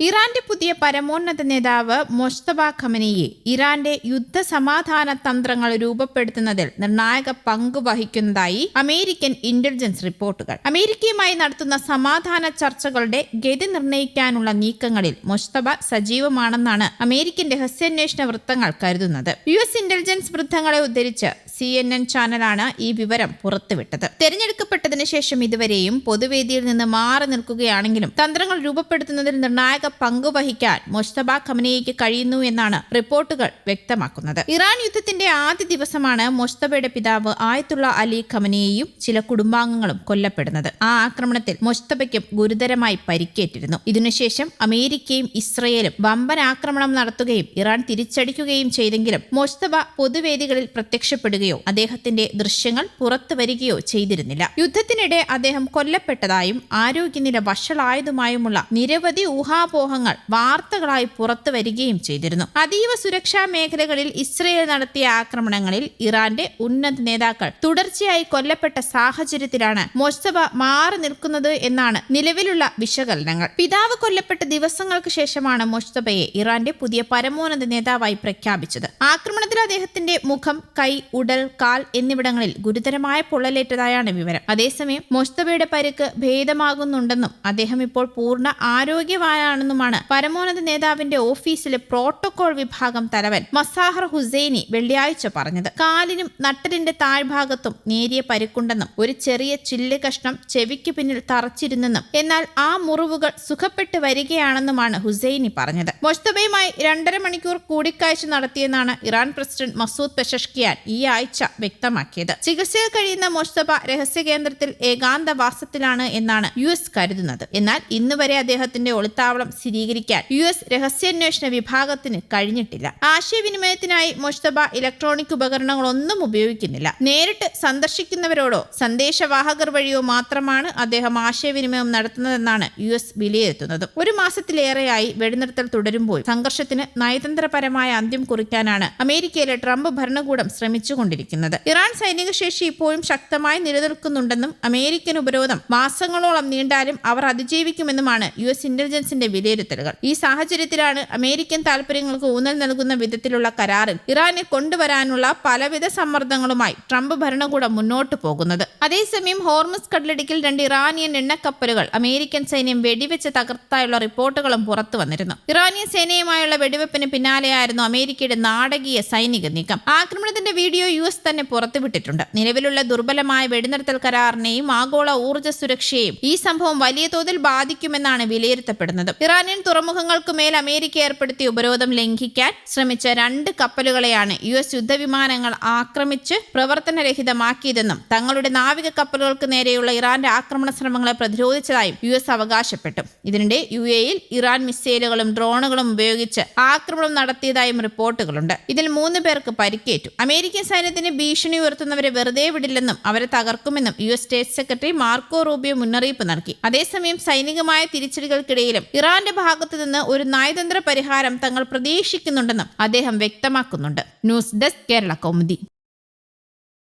ഇറാന്റെ പുതിയ പരമോന്നത നേതാവ് മൊജ്തബ ഖമനേയി ഇറാന്റെ യുദ്ധസമാധാന തന്ത്രങ്ങൾ രൂപപ്പെടുത്തുന്നതിൽ നിർണായക പങ്ക് വഹിക്കുന്നതായി അമേരിക്കൻ ഇന്റലിജൻസ് റിപ്പോർട്ടുകൾ. അമേരിക്കയുമായി നടത്തുന്ന സമാധാന ചർച്ചകളുടെ ഗതി നിർണ്ണയിക്കാനുള്ള നീക്കങ്ങളിൽ മൊജ്തബ സജീവമാണെന്നാണ് അമേരിക്കൻ രഹസ്യാന്വേഷണ വൃത്തങ്ങൾ കരുതുന്നത്. US ഇന്റലിജൻസ് വൃത്തങ്ങളെ ഉദ്ധരിച്ച് CNN ചാനലാണ് ഈ വിവരം പുറത്തുവിട്ടത്. തെരഞ്ഞെടുക്കപ്പെട്ടതിനു ശേഷം ഇതുവരെയും പൊതുവേദിയിൽ നിന്ന് മാറി നിൽക്കുകയാണെങ്കിലും തന്ത്രങ്ങൾ രൂപപ്പെടുത്തുന്നതിൽ നിർണായക പങ്കുവഹിക്കാൻ മൊജ്തബ ഖമനേയിക്ക് കഴിയുന്നു എന്നാണ് റിപ്പോർട്ടുകൾ വ്യക്തമാക്കുന്നത്. ഇറാൻ യുദ്ധത്തിന്റെ ആദ്യ ദിവസമാണ് മൊജ്തബയുടെ പിതാവ് ആയത്തുള്ള അലി ഖമനേയിയും ചില കുടുംബാംഗങ്ങളും കൊല്ലപ്പെടുന്നത്. ആ ആക്രമണത്തിൽ മൊജ്തബയ്ക്കും ഗുരുതരമായി പരിക്കേറ്റിരുന്നു. ഇതിനുശേഷം അമേരിക്കയും ഇസ്രയേലും വമ്പൻ ആക്രമണം നടത്തുകയും ഇറാൻ തിരിച്ചടിക്കുകയും ചെയ്തെങ്കിലും മൊജ്തബ പൊതുവേദികളിൽ പ്രത്യക്ഷപ്പെടുകയോ അദ്ദേഹത്തിന്റെ ദൃശ്യങ്ങൾ പുറത്തു വരികയോ ചെയ്തിരുന്നില്ല. യുദ്ധത്തിനിടെ അദ്ദേഹം കൊല്ലപ്പെട്ടതായും ആരോഗ്യനില വഷളായതുമായുമുള്ള നിരവധി ഊഹാപോഹങ്ങൾ വാർത്തകളായി പുറത്തു വരികയും ചെയ്തിരുന്നു. അതീവ സുരക്ഷാ മേഖലകളിൽ ഇസ്രയേൽ നടത്തിയ ആക്രമണങ്ങളിൽ ഇറാന്റെ ഉന്നത നേതാക്കൾ തുടർച്ചയായി കൊല്ലപ്പെട്ട സാഹചര്യത്തിലാണ് മൊജ്തബ മാറി നിൽക്കുന്നത് എന്നാണ് നിലവിലുള്ള വിശകലനങ്ങൾ. പിതാവ് കൊല്ലപ്പെട്ട ദിവസങ്ങൾക്ക് ശേഷമാണ് മൊജ്തബയെ ഇറാന്റെ പുതിയ പരമോന്നത നേതാവായി പ്രഖ്യാപിച്ചത്. ആക്രമണത്തിൽ അദ്ദേഹത്തിന്റെ മുഖം, കൈ, ഉടൽ, കാൽ എന്നിവിടങ്ങളിൽ ഗുരുതരമായ പൊള്ളലേറ്റതായാണ് വിവരം. അതേസമയം മൊജ്തബയുടെ പരിക്ക് ഭേദമാകുന്നുണ്ടെന്നും അദ്ദേഹം ഇപ്പോൾ പൂർണ്ണ ആരോഗ്യവാനാണെന്നുമാണ് പരമോന്നത നേതാവിന്റെ ഓഫീസിലെ പ്രോട്ടോകോൾ വിഭാഗം തലവൻ മസാഹർ ഹുസൈനി വെള്ളിയാഴ്ച പറഞ്ഞത്. കാലിനും നട്ടലിന്റെ താഴ്ഭാഗത്തും നേരിയ പരിക്കുണ്ടെന്നും ഒരു ചെറിയ ചില്ല് കഷ്ണം ചെവിക്ക് പിന്നിൽ തറച്ചിരുന്നെന്നും എന്നാൽ ആ മുറിവുകൾ സുഖപ്പെട്ടു വരികയാണെന്നുമാണ് ഹുസൈനി പറഞ്ഞത്. മൊജ്തബയുമായി 2.5 മണിക്കൂർ കൂടിക്കാഴ്ച നടത്തിയെന്നാണ് ഇറാൻ പ്രസിഡന്റ് മസൂദ് പെഷഷ്കിയാൻ ഈ ആഴ്ച വ്യക്തമാക്കിയത്. ചികിത്സയിൽ കഴിയുന്ന മൊജ്തബ രഹസ്യ കേന്ദ്രത്തിൽ ഏകാന്തവാസത്തിലാണ് എന്നാണ് US കരുതുന്നത്. എന്നാൽ ഇന്നുവരെ അദ്ദേഹത്തിന്റെ ഒളിത്താവളം സ്ഥിരീകരിക്കാൻ US രഹസ്യാന്വേഷണ വിഭാഗത്തിന് കഴിഞ്ഞിട്ടില്ല. ആശയവിനിമയത്തിനായി മൊജ്തബ ഇലക്ട്രോണിക് ഉപകരണങ്ങളൊന്നും ഉപയോഗിക്കുന്നില്ല. നേരിട്ട് സന്ദർശിക്കുന്നവരോടോ സന്ദേശവാഹകർ വഴിയോ മാത്രമാണ് അദ്ദേഹം ആശയവിനിമയം നടത്തുന്നതെന്നാണ് US വിലയിരുത്തുന്നത്. ഒരു മാസത്തിലേറെയായി വെടിനിർത്തൽ തുടരുമ്പോൾ സംഘർഷത്തിന് നയതന്ത്രപരമായ അന്ത്യം കുറിക്കാനാണ് അമേരിക്കയിലെ ട്രംപ് ഭരണകൂടം ശ്രമിച്ചുകൊണ്ടിരിക്കുന്നത്. ഇറാൻ സൈനിക ശേഷി ഇപ്പോഴും ശക്തമായി നിലനിൽക്കുന്നുണ്ടെന്നും അമേരിക്കൻ ഉപരോധം മാസങ്ങളോളം നീണ്ടാലും അവർ അതിജീവിക്കുമെന്നുമാണ് US ഇന്റലിജൻസിന്റെ വിലയിരുത്തലുകൾ. ഈ സാഹചര്യത്തിലാണ് അമേരിക്കൻ താൽപര്യങ്ങൾക്ക് ഊന്നൽ നൽകുന്ന വിധത്തിലുള്ള കരാറിൽ ഇറാനെ കൊണ്ടുവരാനുള്ള പലവിധ സമ്മർദ്ദങ്ങളുമായി ട്രംപ് ഭരണകൂടം മുന്നോട്ടു പോകുന്നത്. അതേസമയം ഹോർമുസ് കടലിടുക്കിൽ 2 ഇറാനിയൻ എണ്ണക്കപ്പലുകൾ അമേരിക്കൻ സൈന്യം വെടിവെച്ച് തകർത്തായുള്ള റിപ്പോർട്ടുകളും പുറത്തു വന്നിരുന്നു. ഇറാനിയൻ സേനയുമായുള്ള വെടിവെപ്പിന് പിന്നാലെയായിരുന്നു അമേരിക്കയുടെ നാടകീയ സൈനിക നീക്കം. ആക്രമണത്തിന്റെ വീഡിയോ US തന്നെ പുറത്തുവിട്ടിട്ടുണ്ട്. നിലവിലുള്ള ദുർബലമായ വെടിനിർത്തൽ കരാറിനെയും ആഗോള ഊർജ്ജ സുരക്ഷയെയും ഈ സംഭവം വലിയ തോതിൽ ബാധിക്കുമെന്നാണ് വിലയിരുത്തപ്പെടുന്നത്. ഇറാനിയൻ തുറമുഖങ്ങൾക്കുമേൽ അമേരിക്ക ഏർപ്പെടുത്തിയ ഉപരോധം ലംഘിക്കാൻ ശ്രമിച്ച 2 കപ്പലുകളെയാണ് US യുദ്ധവിമാനങ്ങൾ ആക്രമിച്ച് പ്രവർത്തനരഹിതമാക്കിയതെന്നും തങ്ങളുടെ നാവിക കപ്പലുകൾക്ക് നേരെയുള്ള ഇറാന്റെ ആക്രമണ ശ്രമങ്ങളെ പ്രതിരോധിച്ചതായും US അവകാശപ്പെട്ടു. ഇതിനിടെ UAEയിൽ ഇറാൻ മിസൈലുകളും ഡ്രോണുകളും ഉപയോഗിച്ച് ആക്രമണം നടത്തിയതായും റിപ്പോർട്ടുകളുണ്ട്. ഇതിൽ 3 പേർക്ക് പരിക്കേറ്റു. അമേരിക്കൻ സൈന്യത്തിന് ഭീഷണി ഉയർത്തുന്നവരെ വെറുതെ വിടില്ലെന്നും അവരെ തകർക്കുമെന്നും US state secretary Marco Rubio മുന്നറിയിപ്പ് നൽകി. അതേസമയം സൈനികമായ തിരിച്ചടികൾക്കിടയിലും ഇറാന്റെ ഭാഗത്തുനിന്ന് ഒരു നയതന്ത്ര പരിഹാരം തങ്ങൾ പ്രതീക്ഷിക്കുന്നുണ്ടെന്നും അദ്ദേഹം വ്യക്തമാക്കുന്നുണ്ട്. News desk Kerala Kaumudi.